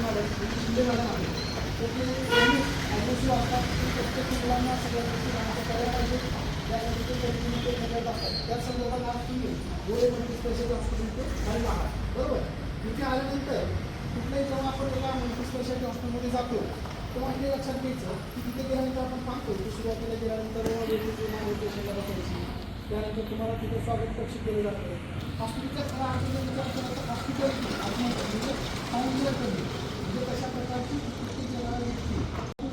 Madam Shinde madam आहे तर ते ॲग्रेसिव्ह असतात की प्रत्येक मुलांना सगळ्या गोष्टी करायला पाहिजे त्यासाठी ते कंटिन्यू ते करत असतात त्या संदर्भात आज तुम्ही गोळे मल्टी स्पेशालिटी हॉस्पिटल ते आलेला आहात बरोबर. इथे आल्यानंतर कुठल्याही जेव्हा आपण एका मल्टी स्पेशालिटी हॉस्पिटलमध्ये जातो तेव्हा हे लक्षात घ्यायचं की तिथे गेल्यानंतर आपण पाहतो की सुरुवातीला गेल्यानंतर पेशंटला बसायची त्यानंतर तुम्हाला तिथे स्वागत कक्ष केलं जातं. हॉस्पिटलच्या खरा अर्थाचा विचार केला तर हॉस्पिटल म्हणजे फाउंडेशन करणे म्हणजे कशा प्रकारची प्रत्येक जणाला व्यक्ती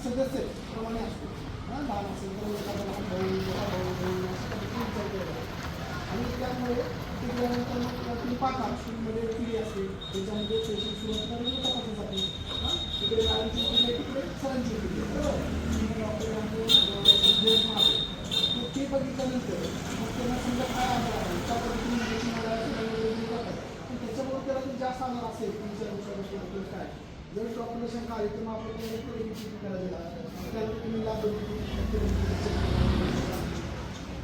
सदस्य प्रमाणे असतो हां लहान असेल तर एखादा लहान भाऊ मोठा भाऊ बहीण अशा पद्धतीने विचार केला जातो. आणि त्यामुळे ते गेल्यानंतर मग तुम्ही पाहता स्कूलमध्ये पिढी असते त्याच्यामध्ये पेशंट सुरुवातीला तपासले जाते हां तिकडे मॅडमची पिढी तिकडे सरांची पिढी बरोबर डॉक्टर ते बघितल्यानंतर मग त्यांना समजा काय आजार आहे त्या पद्धतीने जातात पण त्याच्याबरोबर त्याला जर जास्त आजार असेल 3-4 दिवसापासून काय जर डॉक्टरला शंका आली तर मग आपण करायला त्यानंतर तुम्ही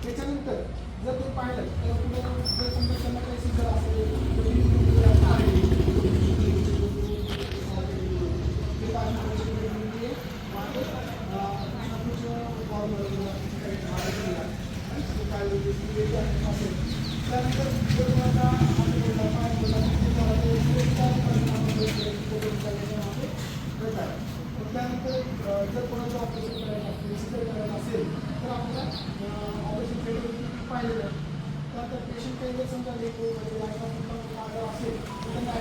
त्याच्यानंतर जर ते पाहिलं तर तुम्हाला जर समजा त्यांना काही सिजर असेल त्यानंतर त्यानंतर जर कोणाचं ऑपरेशन करायचं असेल सिजर करायचं असेल तर आपल्याला ऑपरेशन थिएटर पाहिलं जातं. त्यानंतर पेशंट काही जर समजा लेको आजार असेल तर त्यांना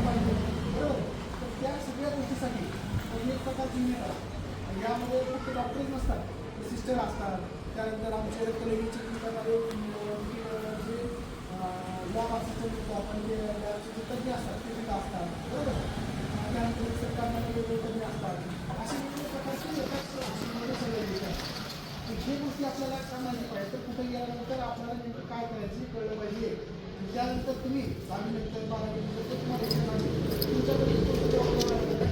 पाहिजे बरोबर. तर त्या सगळ्या गोष्टीसाठी एक प्रकारची मेहनत यामध्ये फक्त डॉक्टरच नसतात सिस्टर असतात त्यानंतर आमचे रक्तलघवीचे करणारे जे लॅब असिस्टंट आपण जे लॅबचे तज्ज्ञ असतात ते सुद्धा असतात बरोबर. त्यानंतर सरकारमध्ये वेगवेगळे तज्ज्ञ असतात असे वेगवेगळ्या प्रकारचे एकाच सगळे देतात. हे गोष्टी आपल्याला का माहिती पाहिजे तर कुठे गेल्यानंतर आपल्याला नेमकं काय करायचं कळलं पाहिजे. त्यानंतर तुम्ही 10नंतर 12नंतर तुम्हाला तुमच्याकडे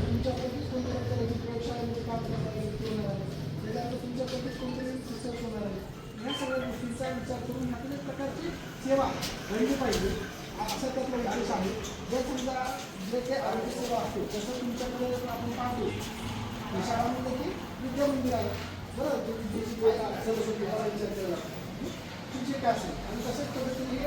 तुमच्याकडे कोणत्या प्रयोगशाळेमध्ये काम करणार आहे त्याच्यानंतर तुमच्याकडे कोणतरी रिसर्च होणार आहे. ह्या सगळ्या गोष्टींचा विचार करून आपल्या प्रकारची सेवा घडली पाहिजे असा त्यातला उद्देश आहे. जर समजा जे काही आरोग्य सेवा असते तसं तुमच्याकडे आपण पाहतो शाळांमध्ये की विद्या मंदिर आहे बरं सरस्वती विचार केला तुमचे काय असेल आणि तशाच पद्धतीने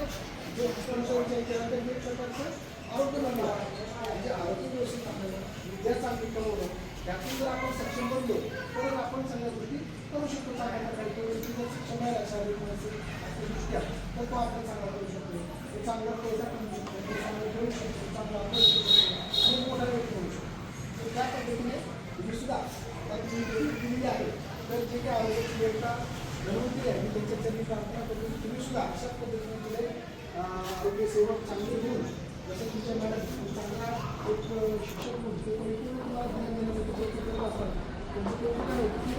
जे विचार केला तर हे प्रकारचं आरोग्य मंदिर म्हणजे आरोग्य व्यवस्थित आपल्याला विद्या चांगली कमवलं त्यातून जर आपण सक्षम बनलो तर आपण सगळ्या गोष्टी करू शकतो. चांगल्या प्रकारे तो व्यक्ती जर सक्षम आहे शारीरिक मानसिक दृष्ट्या तर तो आपण चांगला करू शकतो तो चांगला पैसा कमवू शकतो तो चांगला करू शकतो चांगला करू शकतो आणि मोठा व्यक्ती करू शकतो. तर त्या पद्धतीने तुम्ही सुद्धा दिलेली आहे तर जे काही आरोग्याची एकता घडवून आहे त्यांच्यासाठी प्रार्थना करून तुम्ही सुद्धा अशाच पद्धतीने पुढे आरोग्य सेवक चांगले होऊन जसं तुमच्या मॅडम चांगला एक शिक्षक म्हणून ते तुम्हाला ज्ञान देण्यासाठी प्रयत्न करत असतात त्यांची प्रयत्न आहे की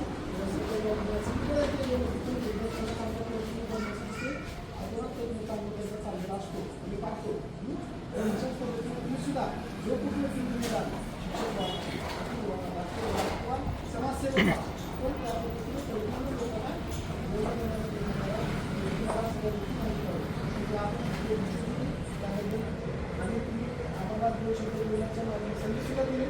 चांगला असतो आणि पाहतो अशाच पद्धतीने तुम्ही सुद्धा जो कुठले फिल्ड शिक्षक किंवा समाजसेवा पण त्या पद्धतीने प्रयत्न लोकांना आणि तुम्ही आम्हाला 2 शब्द बोलण्याच्या संधी सुद्धा दिली